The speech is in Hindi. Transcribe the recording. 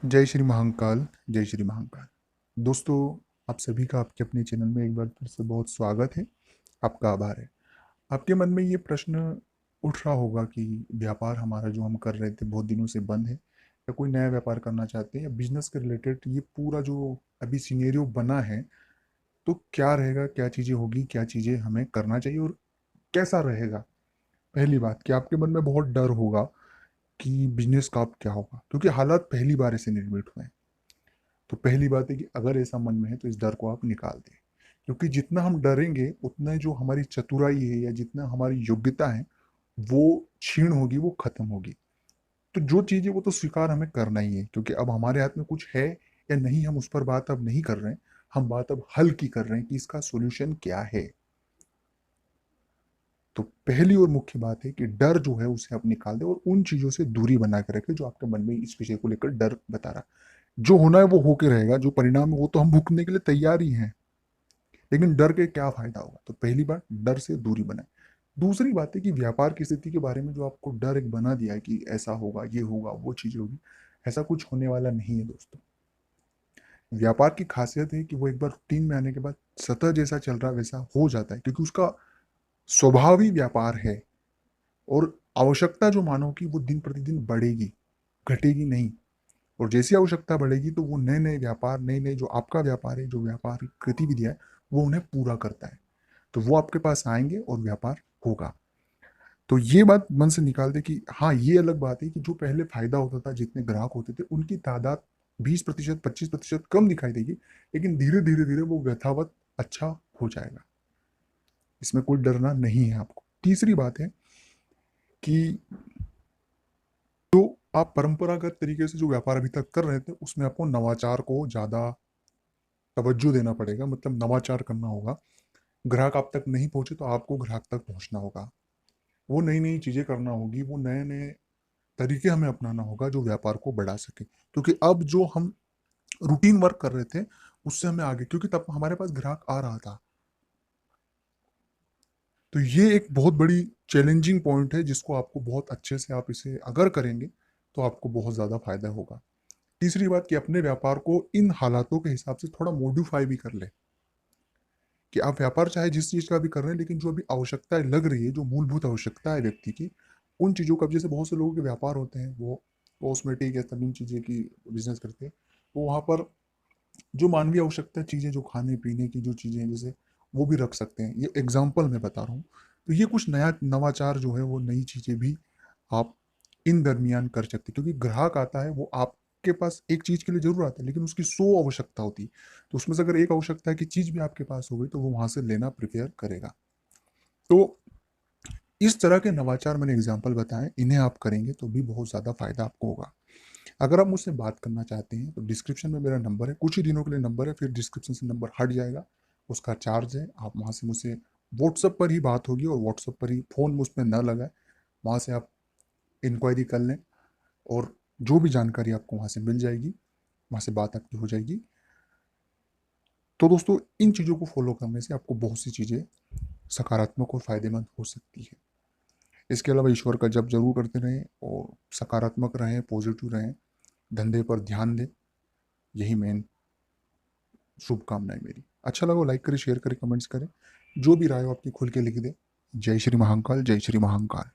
जय श्री महाकाल। जय श्री महाकाल। दोस्तों, आप सभी का आपके अपने चैनल में एक बार फिर से बहुत स्वागत है। आपका आभार है। आपके मन में ये प्रश्न उठ रहा होगा कि व्यापार हमारा जो हम कर रहे थे बहुत दिनों से बंद है, या कोई नया व्यापार करना चाहते हैं, या बिजनेस के रिलेटेड ये पूरा जो अभी सिनेरियो बना है, तो क्या रहेगा, क्या चीज़ें होगी, क्या चीज़ें हमें करना चाहिए और कैसा रहेगा। पहली बात कि आपके मन में बहुत डर होगा कि बिजनेस का अब क्या होगा, क्योंकि हालात पहली बार ऐसे निर्मित हुए हैं। तो पहली बात है कि अगर ऐसा मन में है तो इस डर को आप निकाल दें, क्योंकि जितना हम डरेंगे उतना जो हमारी चतुराई है या जितना हमारी योग्यता है वो क्षीण होगी, वो खत्म होगी। तो जो चीज़ है वो तो स्वीकार हमें करना ही है, क्योंकि अब हमारे हाथ में कुछ है या नहीं, हम उस पर बात अब नहीं कर रहे हैं। हम बात अब हल की कर रहे हैं कि इसका सोल्यूशन क्या है। तो पहली और मुख्य बात है कि डर जो है उसे आप निकाल दें और उन चीज़ों से दूरी बना के रखें जो आपके मन में इस विषय को लेकर डर बता रहा है। जो होना है वो होके रहेगा, जो परिणाम है वो तो हम भुगतने के लिए तैयार ही हैं। लेकिन डर के क्या फायदा होगा। तो पहली बात, डर से दूरी बनाए। दूसरी बात है कि व्यापार की स्थिति के बारे में जो आपको डर एक बना दिया है कि ऐसा होगा, ये होगा, वो चीज़ होगी, ऐसा कुछ होने वाला नहीं है दोस्तों। व्यापार की खासियत है कि वो एक बार रूटीन में आने के बाद सतह जैसा चल रहा है वैसा हो जाता है, क्योंकि उसका स्वभाव ही व्यापार है। और आवश्यकता जो मानव की वो दिन प्रतिदिन बढ़ेगी, घटेगी नहीं। और जैसी आवश्यकता बढ़ेगी तो वो नए नए व्यापार, नए नए जो आपका व्यापार है, जो व्यापारिक गतिविधियां है, वो उन्हें पूरा करता है। तो वो आपके पास आएंगे और व्यापार होगा। तो ये बात मन से निकाल दे कि हाँ, ये अलग बात है कि जो पहले फायदा होता था, जितने ग्राहक होते थे उनकी तादाद 20% 25% कम दिखाई देगी, लेकिन धीरे धीरे धीरे वो यथावत अच्छा हो जाएगा। इसमें कोई डरना नहीं है आपको। तीसरी बात है कि जो आप परंपरागत तरीके से जो व्यापार अभी तक कर रहे थे उसमें आपको नवाचार को ज़्यादा तवज्जो देना पड़ेगा, मतलब नवाचार करना होगा। ग्राहक आप तक नहीं पहुंचे तो आपको ग्राहक तक पहुंचना होगा। वो नई नई चीज़ें करना होगी, वो नए नए तरीके हमें अपनाना होगा जो व्यापार को बढ़ा सके, क्योंकि अब जो हम रूटीन वर्क कर रहे थे उससे हमें आगे, क्योंकि तब हमारे पास ग्राहक आ रहा था। तो ये एक बहुत बड़ी चैलेंजिंग पॉइंट है जिसको आपको बहुत अच्छे से आप इसे अगर करेंगे तो आपको बहुत ज़्यादा फायदा होगा। तीसरी बात कि अपने व्यापार को इन हालातों के हिसाब से थोड़ा मॉडिफाई भी कर ले, कि आप व्यापार चाहे जिस चीज़ का भी कर रहे हैं, लेकिन जो अभी आवश्यकताएं लग रही है, जो मूलभूत आवश्यकता है व्यक्ति की, उन चीज़ों का, जैसे बहुत से लोगों के व्यापार होते हैं वो कॉस्मेटिक या तमाम चीज़ें की बिजनेस करते हैं, वो वहाँ पर जो मानवीय आवश्यकता चीज़ें, जो खाने पीने की जो चीज़ें हैं, जैसे वो भी रख सकते हैं। ये एग्जाम्पल मैं बता रहा हूँ। तो ये कुछ नया नवाचार जो है, वो नई चीज़ें भी आप इन दरमियान कर सकते हैं, क्योंकि ग्राहक आता है वो आपके पास एक चीज़ के लिए जरूर आता है, लेकिन उसकी 100 आवश्यकता होती है। तो उसमें से अगर एक आवश्यकता की चीज़ भी आपके पास हो गई तो वो वहाँ से लेना प्रिपेयर करेगा। तो इस तरह के नवाचार मैंने एग्जाम्पल बताए, इन्हें आप करेंगे तो भी बहुत ज़्यादा फायदा आपको होगा। अगर आप मुझसे बात करना चाहते हैं तो डिस्क्रिप्शन में मेरा नंबर है, कुछ ही दिनों के लिए नंबर है, फिर डिस्क्रिप्शन से नंबर हट जाएगा। उसका चार्ज है, आप वहाँ से मुझसे व्हाट्सअप पर ही बात होगी, और व्हाट्सअप पर ही फ़ोन मुझ पर न लगाए, वहाँ से आप इंक्वायरी कर लें और जो भी जानकारी आपको वहाँ से मिल जाएगी, वहाँ से बात आपकी हो जाएगी। तो दोस्तों, इन चीज़ों को फॉलो करने से आपको बहुत सी चीज़ें सकारात्मक और फायदेमंद हो सकती है। इसके अलावा ईश्वर का जप जरूर करते रहें और सकारात्मक रहें, पॉजिटिव रहें, धंधे पर ध्यान दें। यही मेन शुभकामनाएं मेरी। अच्छा लगा लाइक करें, शेयर करें, कमेंट्स करें, जो भी राय हो आपकी खुल के लिख दें। जय श्री महाकाल। जय श्री महाकाल।